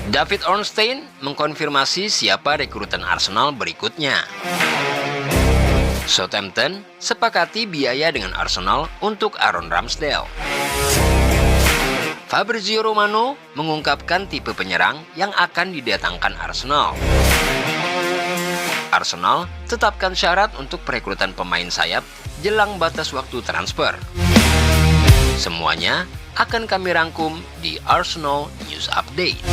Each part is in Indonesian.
David Ornstein mengkonfirmasi siapa rekrutan Arsenal berikutnya. Southampton sepakati biaya dengan Arsenal untuk Aaron Ramsdale. Fabrizio Romano mengungkapkan tipe penyerang yang akan didatangkan Arsenal. Arsenal tetapkan syarat untuk perekrutan pemain sayap jelang batas waktu transfer. Semuanya akan kami rangkum di Arsenal News Update.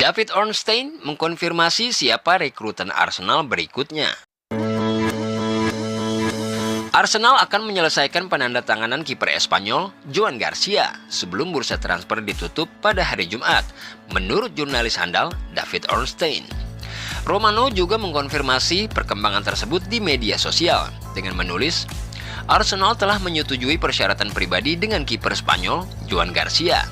David Ornstein mengkonfirmasi siapa rekrutan Arsenal berikutnya. Arsenal akan menyelesaikan penandatanganan kiper Espanyol Joan Garcia sebelum bursa transfer ditutup pada hari Jumat, menurut jurnalis handal David Ornstein. Romano juga mengkonfirmasi perkembangan tersebut di media sosial dengan menulis, Arsenal telah menyetujui persyaratan pribadi dengan kiper Spanyol Joan Garcia.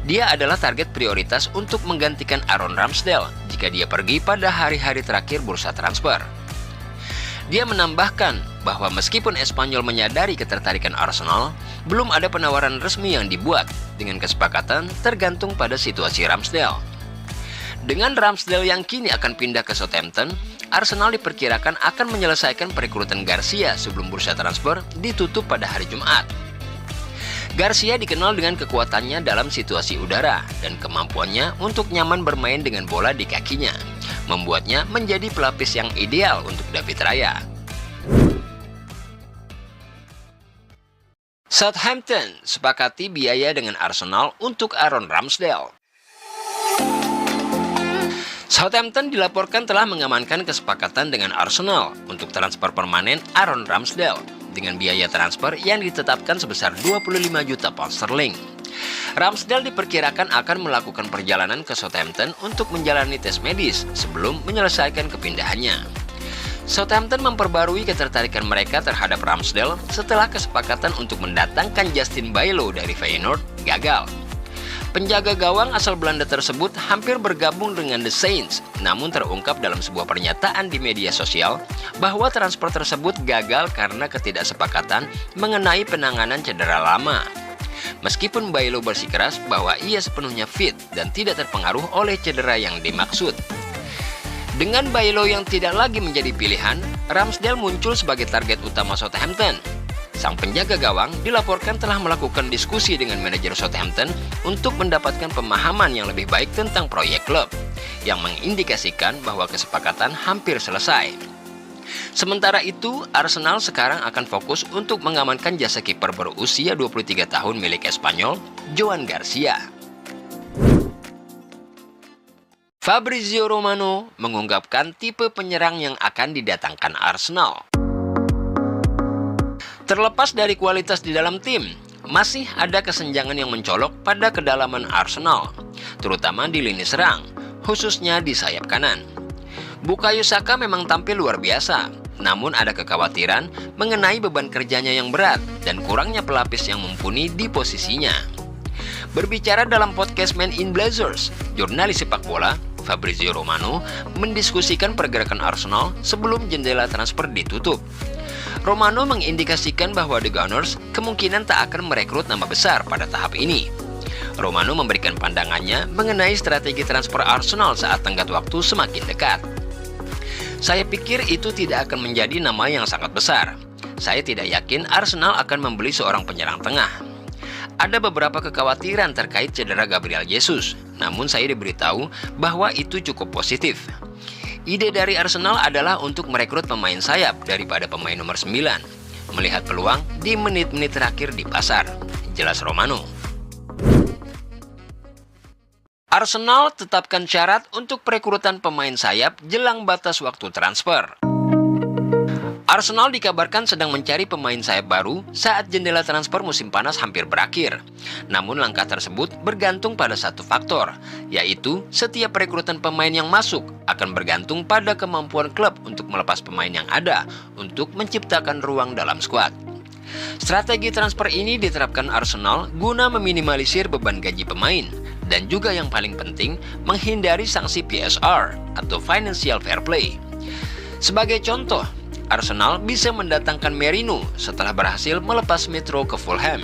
Dia adalah target prioritas untuk menggantikan Aaron Ramsdale jika dia pergi pada hari-hari terakhir bursa transfer. Dia menambahkan bahwa meskipun Espanyol menyadari ketertarikan Arsenal, belum ada penawaran resmi yang dibuat, dengan kesepakatan tergantung pada situasi Ramsdale. Dengan Ramsdale yang kini akan pindah ke Southampton, Arsenal diperkirakan akan menyelesaikan perekrutan Garcia sebelum bursa transfer ditutup pada hari Jumat. Garcia dikenal dengan kekuatannya dalam situasi udara dan kemampuannya untuk nyaman bermain dengan bola di kakinya, membuatnya menjadi pelapis yang ideal untuk David Raya. Southampton sepakati biaya dengan Arsenal untuk Aaron Ramsdale. Southampton dilaporkan telah mengamankan kesepakatan dengan Arsenal untuk transfer permanen Aaron Ramsdale dengan biaya transfer yang ditetapkan sebesar 25 juta pound sterling. Ramsdale diperkirakan akan melakukan perjalanan ke Southampton untuk menjalani tes medis sebelum menyelesaikan kepindahannya. Southampton memperbarui ketertarikan mereka terhadap Ramsdale setelah kesepakatan untuk mendatangkan Justin Bijlow dari Feyenoord gagal. Penjaga gawang asal Belanda tersebut hampir bergabung dengan The Saints, namun terungkap dalam sebuah pernyataan di media sosial bahwa transfer tersebut gagal karena ketidaksepakatan mengenai penanganan cedera lama. Meskipun Bijlow bersikeras bahwa ia sepenuhnya fit dan tidak terpengaruh oleh cedera yang dimaksud. Dengan Bijlow yang tidak lagi menjadi pilihan, Ramsdale muncul sebagai target utama Southampton. Sang penjaga gawang dilaporkan telah melakukan diskusi dengan manajer Southampton untuk mendapatkan pemahaman yang lebih baik tentang proyek klub, yang mengindikasikan bahwa kesepakatan hampir selesai. Sementara itu, Arsenal sekarang akan fokus untuk mengamankan jasa kiper berusia 23 tahun milik Espanyol, Joan Garcia. Fabrizio Romano mengungkapkan tipe penyerang yang akan didatangkan Arsenal. Terlepas dari kualitas di dalam tim, masih ada kesenjangan yang mencolok pada kedalaman Arsenal, terutama di lini serang, khususnya di sayap kanan. Bukayo Saka memang tampil luar biasa, namun ada kekhawatiran mengenai beban kerjanya yang berat dan kurangnya pelapis yang mumpuni di posisinya. Berbicara dalam podcast Man in Blazers, jurnalis sepak bola Fabrizio Romano mendiskusikan pergerakan Arsenal sebelum jendela transfer ditutup. Romano mengindikasikan bahwa The Gunners kemungkinan tak akan merekrut nama besar pada tahap ini. Romano memberikan pandangannya mengenai strategi transfer Arsenal saat tenggat waktu semakin dekat. Saya pikir itu tidak akan menjadi nama yang sangat besar. Saya tidak yakin Arsenal akan membeli seorang penyerang tengah. Ada beberapa kekhawatiran terkait cedera Gabriel Jesus, namun saya diberitahu bahwa itu cukup positif. Ide dari Arsenal adalah untuk merekrut pemain sayap daripada pemain nomor 9, melihat peluang di menit-menit terakhir di pasar, jelas Romano. Arsenal tetapkan syarat untuk perekrutan pemain sayap jelang batas waktu transfer. Arsenal dikabarkan sedang mencari pemain sayap baru saat jendela transfer musim panas hampir berakhir. Namun langkah tersebut bergantung pada satu faktor, yaitu setiap perekrutan pemain yang masuk akan bergantung pada kemampuan klub untuk melepas pemain yang ada untuk menciptakan ruang dalam skuad. Strategi transfer ini diterapkan Arsenal guna meminimalisir beban gaji pemain dan juga yang paling penting menghindari sanksi PSR atau Financial Fair Play. Sebagai contoh, Arsenal bisa mendatangkan Merino setelah berhasil melepas Metro ke Fulham.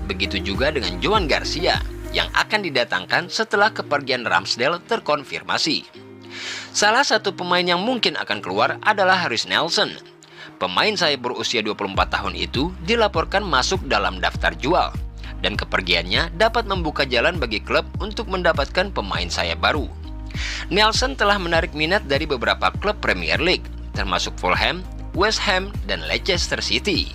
Begitu juga dengan Joan Garcia yang akan didatangkan setelah kepergian Ramsdale terkonfirmasi. Salah satu pemain yang mungkin akan keluar adalah Harry Nelson. Pemain sayap berusia 24 tahun itu dilaporkan masuk dalam daftar jual, dan kepergiannya dapat membuka jalan bagi klub untuk mendapatkan pemain sayap baru. Nelson telah menarik minat dari beberapa klub Premier League, termasuk Fulham, West Ham, dan Leicester City.